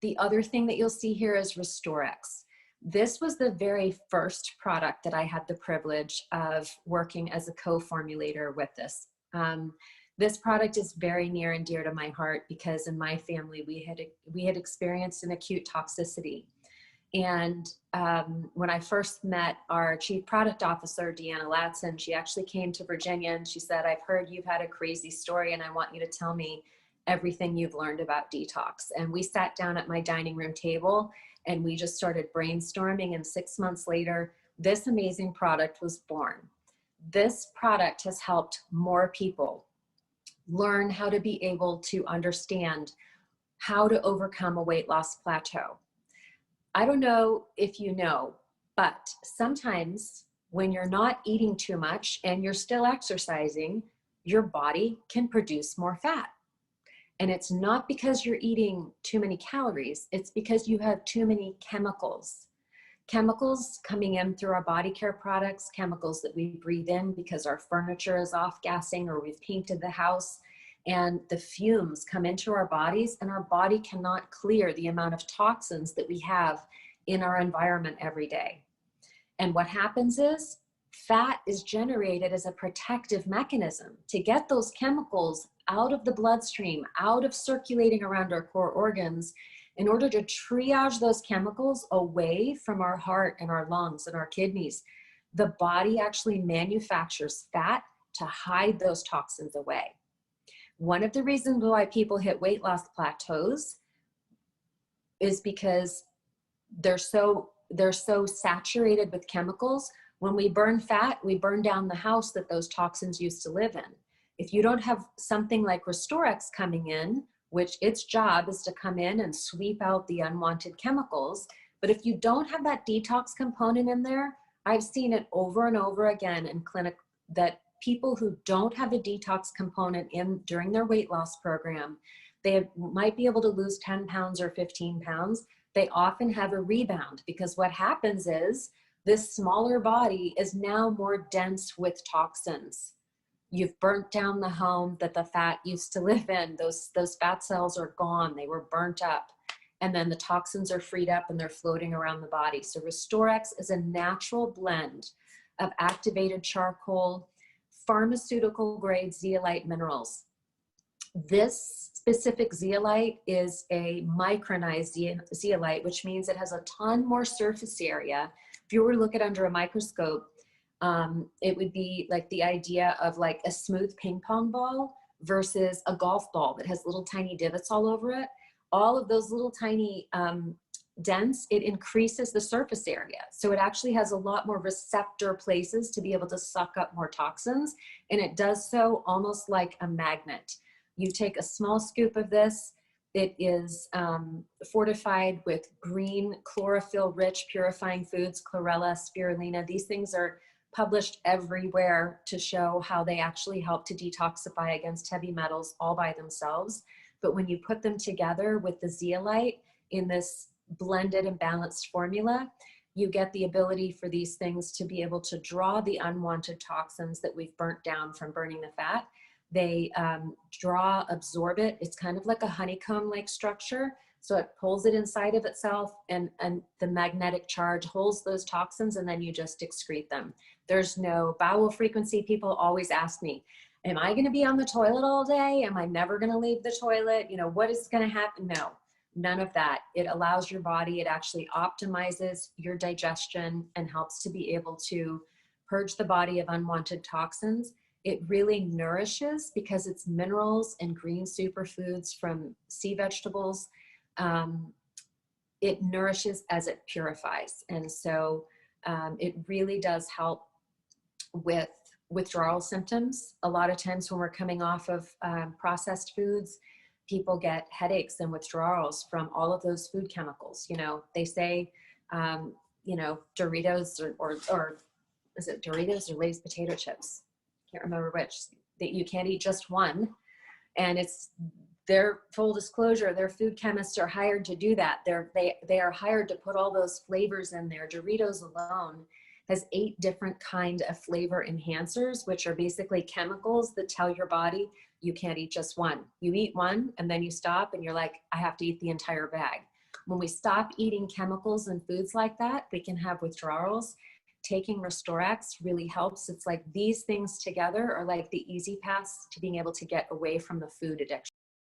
The other thing that you'll see here is Restoriix. This was the very first product that I had the privilege of working as a co-formulator with this. This product is very near and dear to my heart because in my family, we had experienced an acute toxicity. And when I first met our chief product officer, Deanna Latson, she actually came to Virginia and she said, I've heard you've had a crazy story and I want you to tell me everything you've learned about detox. And we sat down at my dining room table and we just started brainstorming, and 6 months later, this amazing product was born. This product has helped more people learn how to be able to understand how to overcome a weight loss plateau. I don't know if you know, but sometimes when you're not eating too much and you're still exercising, your body can produce more fat. And it's not because you're eating too many calories, it's because you have too many chemicals. Chemicals coming in through our body care products, chemicals that we breathe in because our furniture is off-gassing or we've painted the house, and the fumes come into our bodies and our body cannot clear the amount of toxins that we have in our environment every day. And what happens is fat is generated as a protective mechanism to get those chemicals out of the bloodstream, out of circulating around our core organs, in order to triage those chemicals away from our heart and our lungs and our kidneys. The body actually manufactures fat to hide those toxins away. One of the reasons why people hit weight loss plateaus is because they're so saturated with chemicals. When we burn fat, we burn down the house that those toxins used to live in. If you don't have something like Restoriix coming in, which its job is to come in and sweep out the unwanted chemicals, but if you don't have that detox component in there, I've seen it over and over again in clinic that people who don't have a detox component in during their weight loss program, they might be able to lose 10 pounds or 15 pounds. They often have a rebound because what happens is this smaller body is now more dense with toxins. You've burnt down the home that the fat used to live in. Those fat cells are gone. They were burnt up. And then the toxins are freed up and they're floating around the body. So Restoriix is a natural blend of activated charcoal, pharmaceutical grade zeolite minerals. This specific zeolite is a micronized zeolite, which means it has a ton more surface area. If you were to look at it under a microscope, it would be like the idea of like a smooth ping pong ball versus a golf ball that has little tiny divots all over it. All of those little tiny dents, it increases the surface area. So it actually has a lot more receptor places to be able to suck up more toxins. And it does so almost like a magnet. You take a small scoop of this. It is fortified with green, chlorophyll-rich purifying foods, chlorella, spirulina. These things are published everywhere to show how they actually help to detoxify against heavy metals all by themselves. But when you put them together with the zeolite in this blended and balanced formula, you get the ability for these things to be able to draw the unwanted toxins that we've burnt down from burning the fat. They absorb it. It's kind of like a honeycomb-like structure. So it pulls it inside of itself and the magnetic charge holds those toxins and then you just excrete them. There's no bowel frequency. People always ask me, am I going to be on the toilet all day? Am I never going to leave the toilet? You know, what is going to happen? No, none of that. It allows your body, it actually optimizes your digestion and helps to be able to purge the body of unwanted toxins. It really nourishes because it's minerals and green superfoods from sea vegetables. It nourishes as it purifies. And so it really does help with withdrawal symptoms. A lot of times when we're coming off of processed foods, people get headaches and withdrawals from all of those food chemicals. You know, they say, you know, Doritos or is it Doritos or Lay's potato chips? Can't remember which, that you can't eat just one. And it's their full disclosure, their food chemists are hired to do that. They are hired to put all those flavors in there. Doritos alone has 8 different kind of flavor enhancers, which are basically chemicals that tell your body you can't eat just one. You eat one and then you stop and you're like, I have to eat the entire bag. When we stop eating chemicals and foods like that, we can have withdrawals. Taking Restoriix really helps. It's like these things together are like the easy paths to being able to get away from the food addiction.